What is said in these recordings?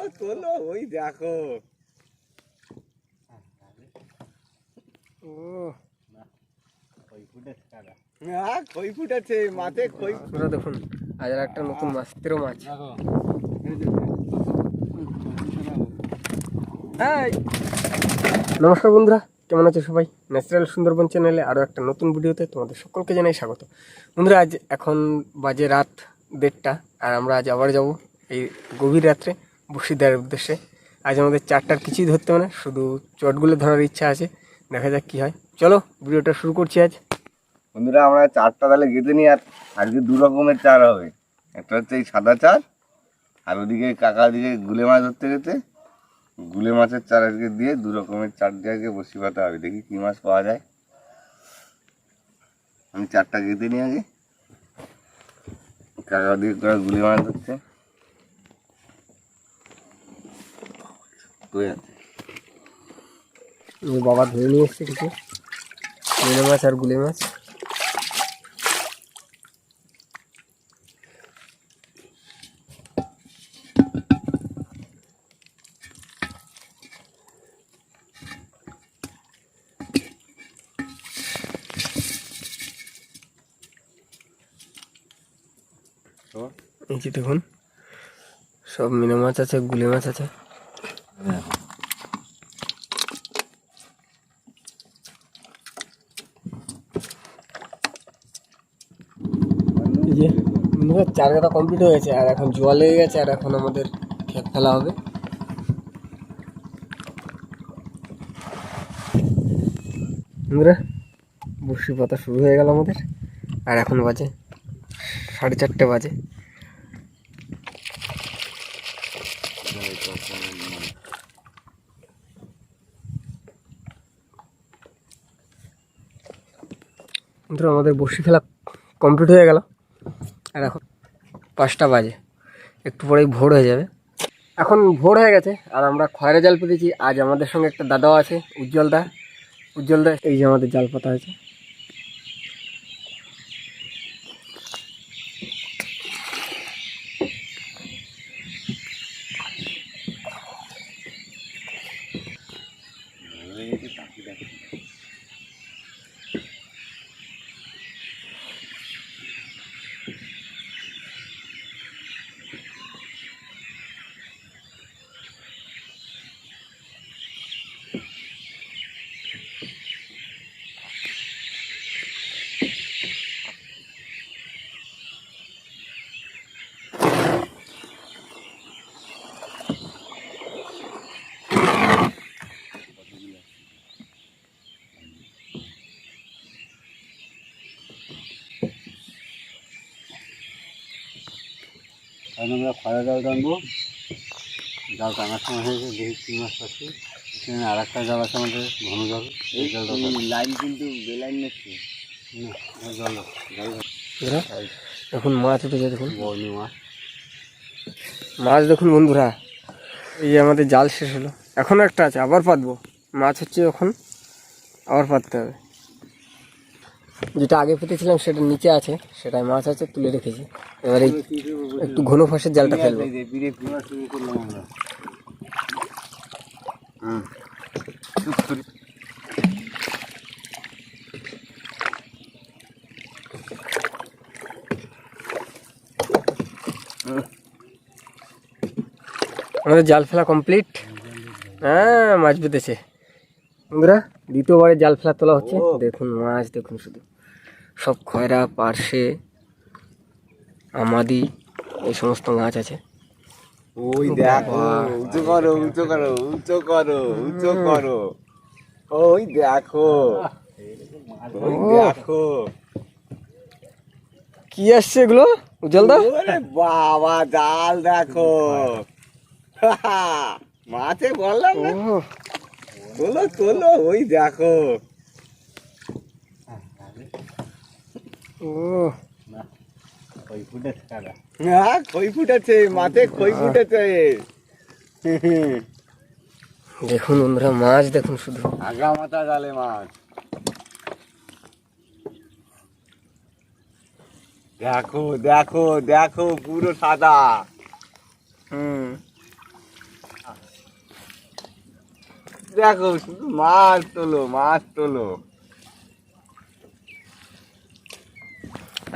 তোলো তোলো, ওই দেখো। ও খই ফুটেছে মাঠে, খই। দেখুন আজ আর একটা নতুন মাছ, তেরো মাছ। নমস্কার বন্ধুরা, কেমন আছে সবাই? ন্যাচারাল সুন্দরবন চ্যানেলে আরও একটা নতুন ভিডিওতে তোমাদের সকলকে জানাই স্বাগত। বন্ধুরা, আজ এখন বাজে রাত 1:30, আর আমরা আজ আবার যাব এই গভীর রাত্রে বড়শি দেওয়ার উদ্দেশ্যে। আজ আমাদের চারটার কিছুই ধরতে হবে না, শুধু চটগুলো ধরার ইচ্ছা আছে। দেখা যাক কী হয়। চলো ভিডিওটা শুরু করছি আজ। বন্ধুরা, আমরা চারটা তাহলে গেঁথে নিই। আর আজকে দু রকমের চার হবে, একটা হচ্ছে এই সাদা চার, আর ওদিকে কাকা দিকে গুলে মাছ ধরতে গেছে, গুলে মাছের চার আজকে দিয়ে দু রকমের চার দিয়ে আজকে বসি পাতা হবে। দেখি কী মাছ পাওয়া যায়। আমি চারটা গেঁথে নিই আগে। কাকা দিকে করে গুলে মাছ ধরছে। বাবা ধরে নিয়ে এসছে কিছু মিলে মাছ আর গুলে মাছ। এই যে দেখুন, সব মিনে মাছ আছে, গুলে মাছ আছে। এই যে চার গাদা কমপ্লিট হয়ে গেছে, আর এখন জল লেগে গেছে, আর এখন আমাদের খেপ ফেলা হবে। বন্ধুরা, বড়শি পাতা শুরু হয়ে গেল আমাদের, আর এখন বাজে 4:30 বাজে। বন্ধুরা, আমাদের বড়শি ফেলা কমপ্লিট হয়ে গেল, আর এখন 5টা বাজে। একটু পরেই ভোর হয়ে যাবে। এখন ভোর হয়ে গেছে, আর আমরা খয়রা জাল পেতেছি। আজ আমাদের সঙ্গে একটা দাদাও আছে, উজ্জ্বলদা। এই যে আমাদের জাল পাতা আছে। আমরা খয়রা জাল টানবো। জাল টানার সময় হয়েছে, দেখি কী মাছ পাচ্ছি। এখানে আর একটা জাল আছে আমাদের, ঘন জল। এই জালটা লাইন কিন্তু বেলাইন নিচ্ছে না, জল এখন মাছ উঠেছে, দেখুন বর্ণি মাছ। মাছ দেখুন বন্ধুরা। এই যে আমাদের জাল শেষ হলো, এখনও একটা আছে, আবার পাতবো। মাছ হচ্ছে, এখন আবার পাততে হবে। যেটা আগে পেতেছিলাম সেটা নিচে আছে, সেটাই মাছ আছে, তুলে রেখেছি। এবারে একটু ঘন ফাঁসের জালটা ফেলবো। আমাদের জাল ফেলা কমপ্লিট। হ্যাঁ, মাছ পেতেছে বন্ধুরা। দ্বিতীয়বারে জাল ফেলা তোলা হচ্ছে। দেখুন মাছ, দেখুন শুধু সব খয়রা, পার্শে, আমাদি, এই সমস্ত মাছ আছে। ওই দেখো, উঁচু করো, উঁচু করো, উঁচু করো, উঁচু করো। ওই দেখো, ওই দেখো কি আসছে এগুলো, উজ্জ্বলদা? ওরে বাবা, জাল দেখো। মাছে বললাম না, তোলো তোলো, ওই দেখো। ও হ্যাঁ, খই ফুটেছে মাঠে, খই ফুটেছে। দেখুন বন্ধুরা, মাছ দেখুন শুধু। আগা মাথা জালে মাছ দেখো, দেখো দেখো, পুরো সাদা। দেখো শুধু মাছ তোলো মাছ তোলো।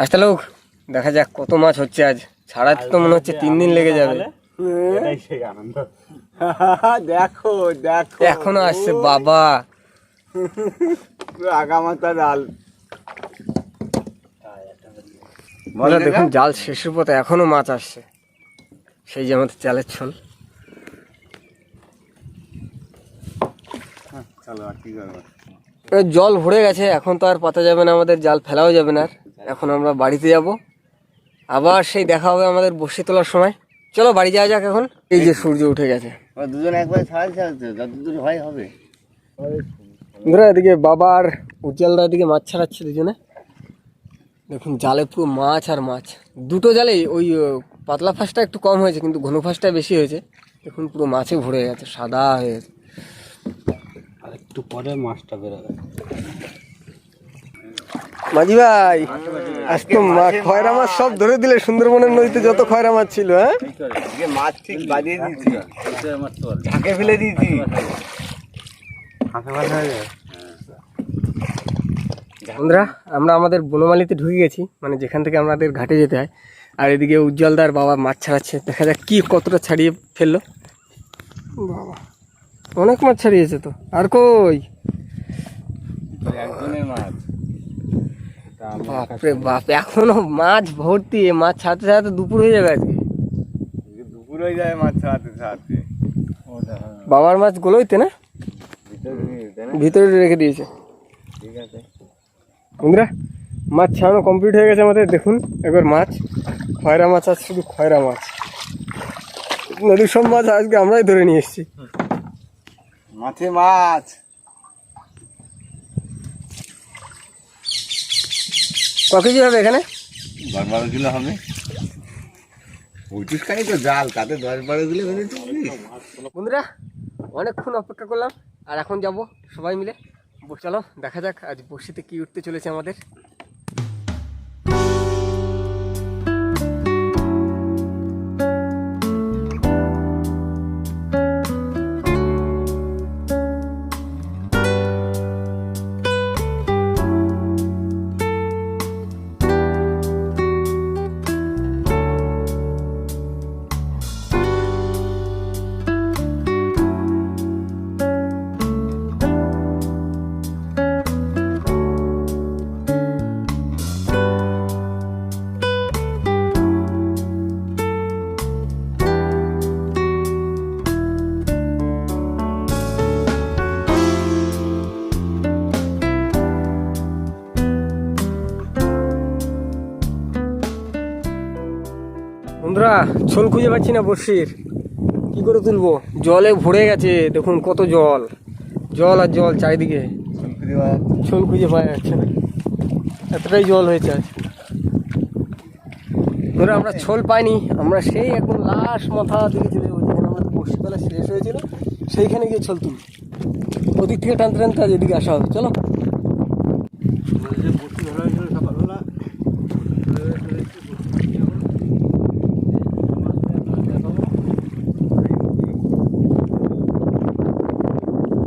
আচ্ছা লোক, দেখা যাক কত মাছ হচ্ছে আজ। ছাড়াতে তো মনে হচ্ছে 3 দিন লেগে যাবে। দেখো দেখো এখনো আসছে বাবা, আগামাতা জাল। বন্ধুরা দেখুন জাল শেষের পথে এখনো মাছ আসছে, সেই যে আমাদের জালের ছল। চলো আর কি করবো, জল ভরে গেছে, এখন তো আর পাতা যাবে না, আমাদের জাল ফেলাও যাবে না আর। এখন আমরা বাড়িতে যাব, আবার সেই দেখা হবে আমাদের বসে তোলার সময়। চলো বাড়ি যাওয়া যাক এখন। এই যে সূর্য উঠে গেছে, দুজন একবার ছাড়ছে যতদূর হয় হবে। বন্ধুরা এদিকে বাবা আর উজ্জ্বলদা এদিকে মাছ ছাড়াচ্ছে দুজনে। দেখুন জালে পুরো মাছ আর মাছ, দুটো জালেই। ওই পাতলা ফাঁসটা একটু কম হয়েছে, কিন্তু ঘন ফাঁসটা বেশি হয়েছে। দেখুন পুরো মাছে ভরে গেছে, সাদা হয়ে গেছে। আর একটু পরে মাছটা বেরোবে। মাঝি ভাই, আজকে খয়রা মাছ সব ধরে দিলে সুন্দরবনের নদীতে যত খয়রা মাছ ছিল। হ্যাঁ মাছ ঠিক বাজিয়ে দিয়েছি, ঝাঁকে ফেলে দিয়েছি। বন্ধুরা আমরা আমাদের বনমালীতে ঢুকে গেছি, মানে যেখান থেকে আমাদের ঘাটে যেতে হয়। আর এদিকে উজ্জ্বলদার বাবা মাছ ছাড়াচ্ছে, দেখা যাক কি কতটা ছাড়িয়ে ফেললো। বাবা অনেক মাছ ছাড়িয়েছে তো। আর কই একজনের মাছ, বাপরে বাপ, এখনো মাছ ভর্তি। মাছ ছাড়তে ছাড়তে দুপুর হয়ে যাবে আজকে। দুপুর হয়ে যায় মাছ ছাড়াতে ছাড়াতে। বাবার মাছ গুলোইতে না ভিতরে রেখে দিয়েছে। ঠিক আছে বন্ধুরা মাছ ছাড়ানো কমপ্লিট হয়ে গেছে আমাদের। দেখুন একবার মাছ, খয়রা মাছ, আর শুধু খয়রা মাছ। নদীর সব মাছ আজকে আমরাই ধরে নিয়ে এসেছি। মাছে মাছ। ক কেজি হবে এখানে? 10-12 কিলো হবে। 25 খানি তো জাল, তাতে 10-12 কিলো বেঁধেছি। বন্ধুরা অনেকক্ষণ অপেক্ষা করলাম, আর এখন যাব সবাই মিলে। চলো দেখা যাক আজ বড়শিতে কি উঠতে চলেছে আমাদের। বন্ধুরা ছোল খুঁজে পাচ্ছি না বড়শির, কি করে তুলবো? জলে ভরে গেছে, দেখুন কত জল, জল আর জল চারিদিকে। ছোল খুঁজে পাওয়া যাচ্ছে না, এতটাই জল হয়েছে আজ। ধরো আমরা ছোল পাইনি, আমরা সেই এখন লাস্ট মাথা দিকে চলে যাবো, যেখানে আমাদের বড়শি ফেলা শেষ হয়েছিল সেইখানে গিয়ে ছোল তুলি। ওদিক থেকে টানতে টানতে আজ এদিকে আসা হবে। চলো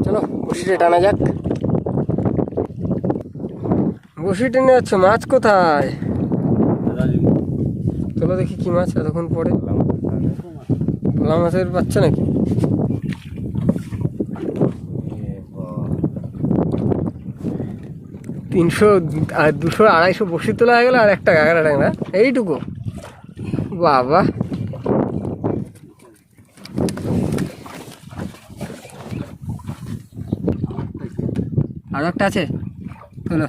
চলো বড়শিটা টানা যাক। বড়শি টেনে যাচ্ছ, মাছ কোথায়? চলো দেখি কি মাছ এতক্ষণ পরে। ভোলা মাছের বাচ্চা নাকি? তিনশো আর 200-250 বড়শি তোলা হয়ে গেল, আর একটা গাগরা ট্যাংরা এইটুকু। বাবা আরো একটা আছে, তোলো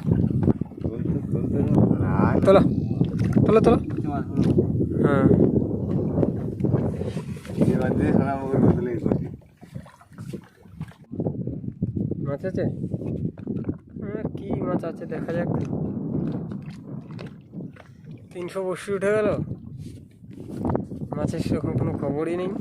তোলো তোলো তোলো। হ্যাঁ মাছ আছে, কি মাছ আছে দেখা যাক। 300 বড়শি উঠে গেল, মাছের সেরকম কোনো খবরই নেই।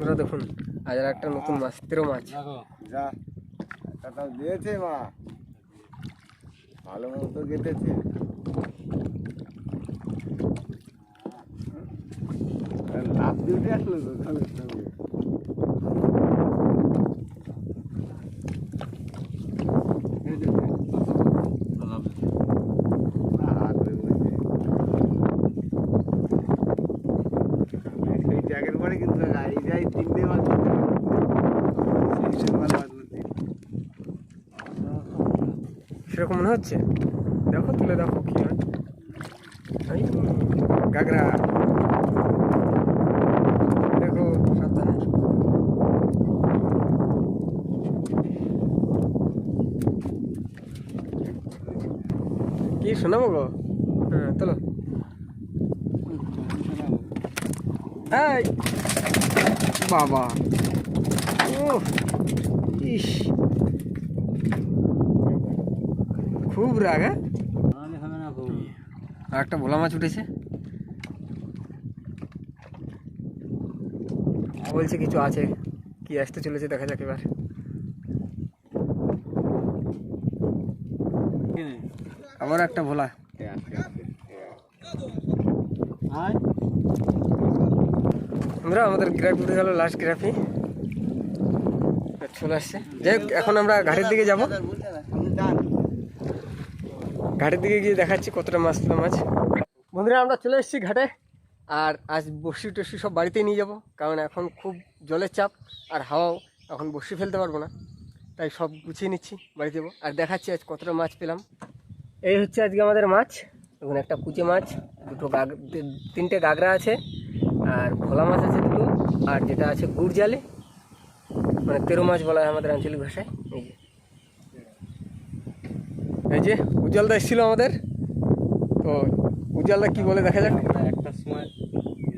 বন্ধুরা দেখুন আজ আর একটা নতুন মাছ, 13 মাছ। দেখো যা একটা তাও দিয়েছে মা, ভালো মতো গেঁথেছে। লাভ দিয়ে উঠে আসলো তো তাহলে সঙ্গে। সেই ট্যাগের পরে কিন্তু এই যাই 3টে মাছ ধরতে পারবো। সেই মাছ ধরতে। সেরকম মনে হচ্ছে, দেখো তুলে দেখো কি হয়। এই গাগরা দেখো, সাবধানে। কি শোনাবো গো? হ্যাঁ চলো। এই বাবা, ও ইস, খুব রাগ। হ্যাঁ, তাহলে হবে না খুব। আর একটা ভোলা মাছ উঠেছে, বলছে কিছু আছে, কি আসতে চলেছে দেখা যাক এবার। আবার একটা ভোলা। আর আমরা আমাদের গ্রাফি উঠে গেল, লাস্ট গ্রাফি চলে আসছে। যাই হোক, এখন আমরা ঘাটের দিকে যাব, ঘাটের দিকে গিয়ে দেখাচ্ছি কতটা মাছ পেলাম মাছ। বন্ধুরা আমরা চলে এসেছি ঘাটে, আর আজ বড়শি টসি সব বাড়িতেই নিয়ে যাব, কারণ এখন খুব জলের চাপ আর হাওয়াও, এখন বড়শি ফেলতে পারবো না, তাই সব গুছিয়ে নিচ্ছি, বাড়ি যাবো। আর দেখাচ্ছি আজ কতটা মাছ পেলাম। এই হচ্ছে আজকে আমাদের মাছ, এখন একটা কুচে মাছ, দুটো 3টে গাগরা আছে, আর ভোলা মাছ আছে 2টো, আর যেটা আছে গুড় জালে, মানে 13 মাছ বলা হয় আমাদের আঞ্চলিক ভাষায়। এই যে উজ্জ্বলদা এসেছিল আমাদের, তো উজ্জ্বলদা কি বলে দেখা যাক। আমরা একটার সময়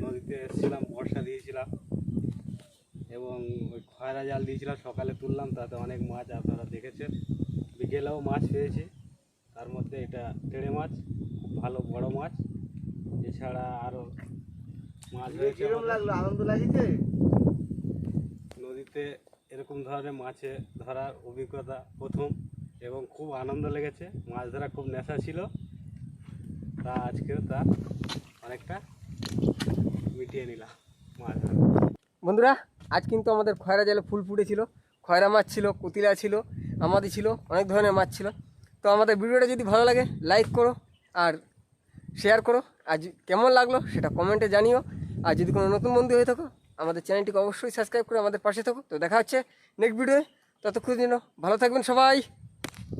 নদীতে এসেছিলাম, বর্ষা দিয়েছিলাম এবং ওই খয়রা জাল দিয়েছিলাম, সকালে তুললাম, তাতে অনেক মাছ আপনারা দেখেছেন। বিকেলেও মাছ পেয়েছি, তার মধ্যে এটা তেড়ে মাছ, খুব ভালো বড় মাছ। এছাড়া আরও মাছ হয়েছে কিরকম আমাদের। লাগলো, আনন্দ লাগছে? নদীতে এরকম ধরনের মাছে ধরার অভিজ্ঞতা প্রথম, এবং খুব আনন্দ লেগেছে। মাছ ধরা খুব নেশা ছিল, তা আজকেও তা অনেকটা মিটিয়ে নিলাম মাছ ধরা। বন্ধুরা আজ কিন্তু আমাদের খয়রা জালে ফুল ফুটেছিল, খয়রা মাছ ছিল, কুতিলা ছিল, আমাদের ছিল, অনেক ধরনের মাছ ছিল। তো আমাদের ভিডিওটা যদি ভালো লাগে লাইক করো আর শেয়ার করো, আর কেমন লাগলো সেটা কমেন্টে জানিও। আর যদি কোনো নতুন বন্ধু হয়ে থাকো আমাদের চ্যানেলটিকে অবশ্যই সাবস্ক্রাইব করে আমাদের পাশে থাকো। তো দেখা হচ্ছে নেক্সট ভিডিওয়ে, ততক্ষণ জন্য ভালো থাকবেন সবাই।